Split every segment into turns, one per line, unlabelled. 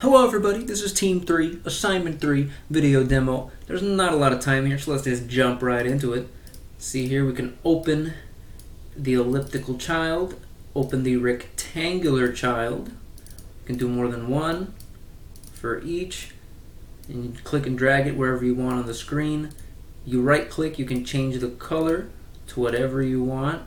Hello everybody, this is Team 3, Assignment 3, video demo. There's not a lot of time here, so let's just jump right into it. See here, we can open the elliptical child, open the rectangular child. You can do more than one for each, and you click and drag it wherever you want on the screen. You right click, you can change the color to whatever you want.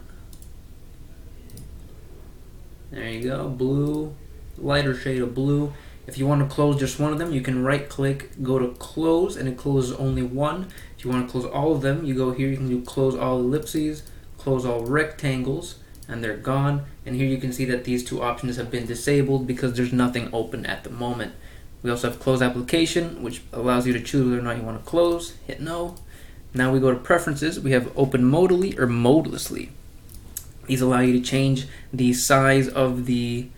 There you go, blue, lighter shade of blue. If you want to close just one of them, you can right click, go to close, and it closes only one. If you want to close all of them, you go here, you can do close all ellipses, close all rectangles, and they're gone. And here you can see that these two options have been disabled because there's nothing open at the moment. We also have close application, which allows you to choose whether or not you want to close. Hit no. Now we go to preferences. We have open modally or modelessly. These allow you to change the size of the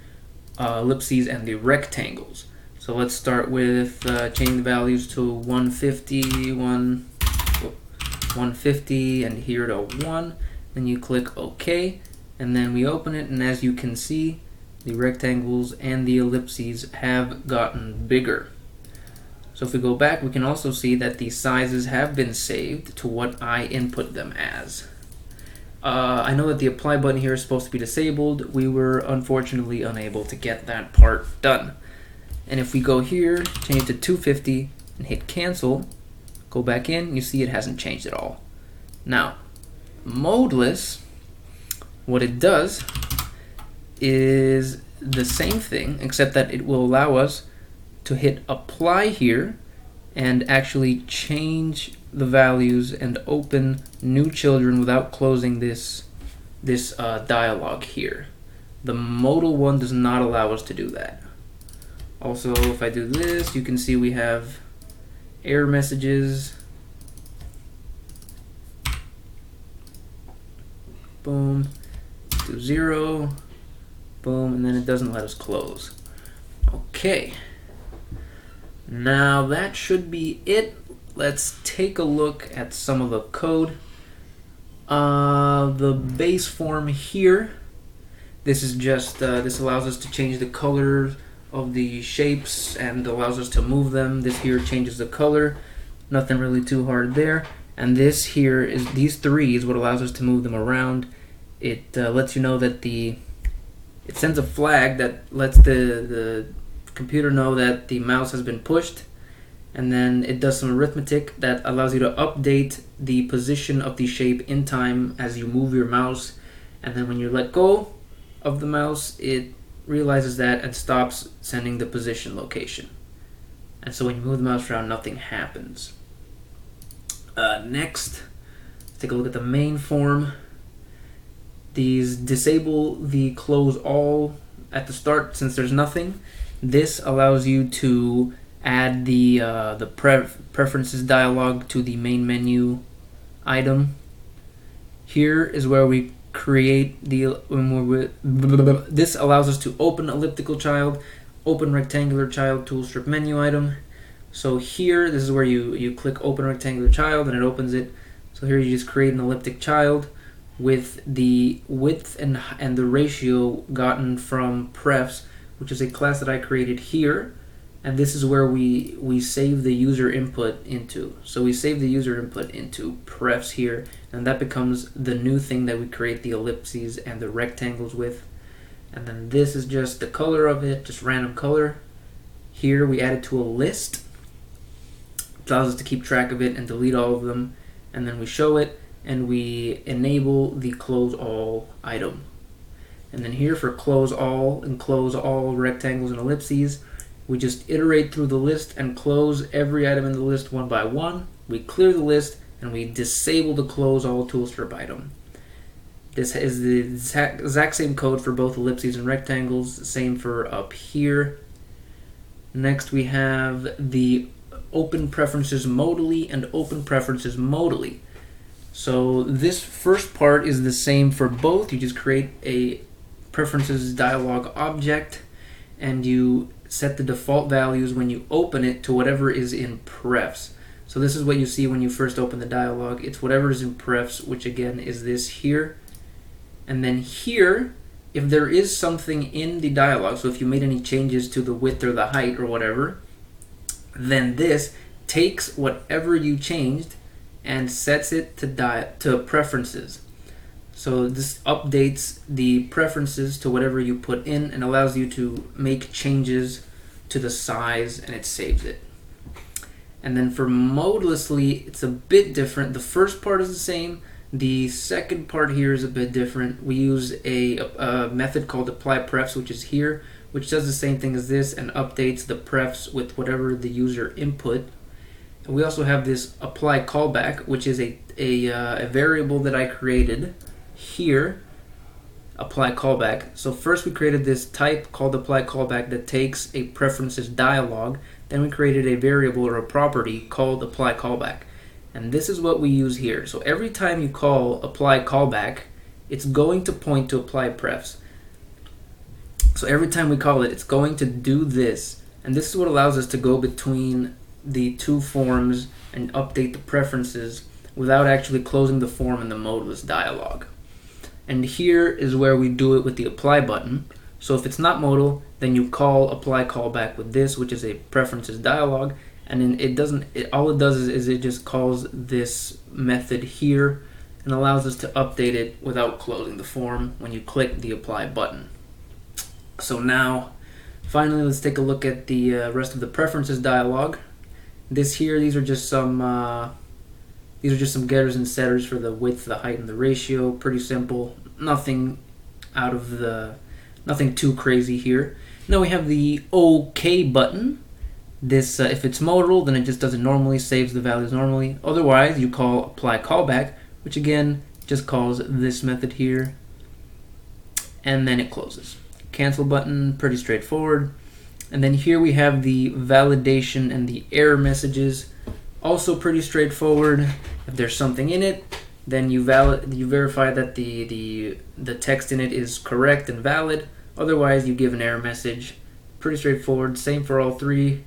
ellipses and the rectangles. So let's start with changing the values to 150 and here to 1. Then you click OK, and then we open it, and as you can see, the rectangles and the ellipses have gotten bigger. So if we go back, we can also see that the sizes have been saved to what I input them as. I know that the apply button here is supposed to be disabled. We were unfortunately unable to get that part done. And if we go here, change it to 250 and hit cancel, go back in, you see it hasn't changed at all. Now, modeless, what it does is the same thing, except that it will allow us to hit apply here and actually change the values and open new children without closing this dialog here. The modal one does not allow us to do that. Also, if I do this, you can see we have error messages. Boom, do 0, boom, and then it doesn't let us close. Okay, now that should be it. Let's take a look at some of the code. The base form here, this is just this allows us to change the color of the shapes and allows us to move them. This here changes the color, nothing really too hard there. And this here is, these three is what allows us to move them around. It lets you know that it sends a flag that lets the computer know that the mouse has been pushed. And then it does some arithmetic that allows you to update the position of the shape in time as you move your mouse. And then when you let go of the mouse, it realizes that and stops sending the position location. And so when you move the mouse around, nothing happens. Next, let's take a look at the main form. These disable the close all at the start since there's nothing. This allows you to add the preferences dialog to the main menu item. Here is where we create this allows us to open elliptical child, open rectangular child tool strip menu item. So here, this is where you click open rectangular child and it opens it. So here you just create an elliptic child with the width and the ratio gotten from prefs, which is a class that I created here. And this is where we save the user input into. So we save the user input into prefs here, and that becomes the new thing that we create the ellipses and the rectangles with. And then this is just the color of it, just random color. Here we add it to a list. It allows us to keep track of it and delete all of them. And then we show it, and we enable the close all item. And then here for close all and close all rectangles and ellipses, we just iterate through the list and close every item in the list one by one. We clear the list and we disable the close all tool strip item. This is the exact same code for both ellipses and rectangles, same for up here. Next we have the open preferences modally and open preferences modally. So this first part is the same for both. You just create a preferences dialog object and you set the default values when you open it to whatever is in prefs. So this is what you see when you first open the dialog. It's whatever is in prefs, which again is this here. And then here if there is something in the dialog, so if you made any changes to the width or the height or whatever, then this takes whatever you changed and sets it to preferences. So this updates the preferences to whatever you put in and allows you to make changes to the size, and it saves it. And then for modelessly, it's a bit different. The first part is the same. The second part here is a bit different. We use a method called apply prefs, which is here, which does the same thing as this and updates the prefs with whatever the user input. And we also have this apply callback, which is a variable that I created here, apply callback. So first we created this type called apply callback that takes a preferences dialog. Then we created a variable or a property called apply callback. And this is what we use here. So every time you call apply callback, it's going to point to apply prefs. So every time we call it, it's going to do this. And this is what allows us to go between the two forms and update the preferences without actually closing the form in the modeless dialog. And here is where we do it with the apply button. So if it's not modal, then you call apply callback with this, which is a preferences dialog, and then all it does is it just calls this method here and allows us to update it without closing the form when you click the apply button. So now, finally, let's take a look at the rest of the preferences dialog. These are just some getters and setters for the width, the height, and the ratio. Pretty simple. Nothing too crazy here. Now we have the OK button. This, if it's modal, then it just does it normally, saves the values normally. Otherwise, you call apply callback, which again just calls this method here, and then it closes. Cancel button, pretty straightforward. And then here we have the validation and the error messages, also pretty straightforward. If there's something in it, then you verify that the text in it is correct and valid. Otherwise, you give an error message. Pretty straightforward. Same for all three.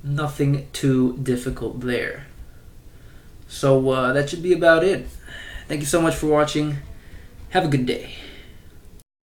Nothing too difficult there. So that should be about it. Thank you so much for watching. Have a good day.